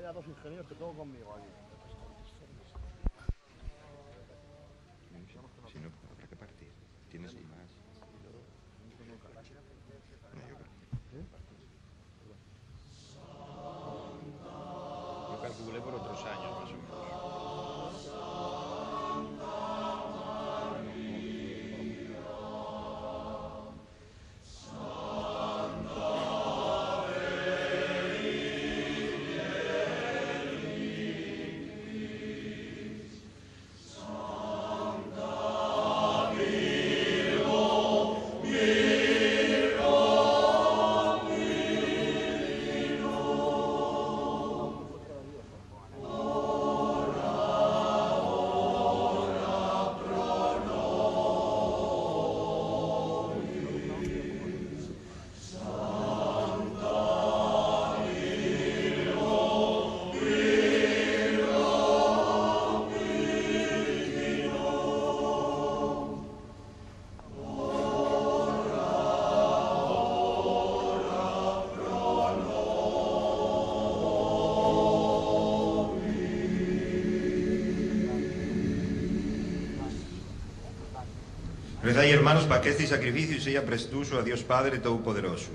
a 2 ingenieros que tengo conmigo aquí. Si no, habrá que partir. Tienes y más. Yo calculé por otros años, más o menos. Rezai, hermanos, para que este sacrificio sea prestuoso a Dios Padre Todopoderoso.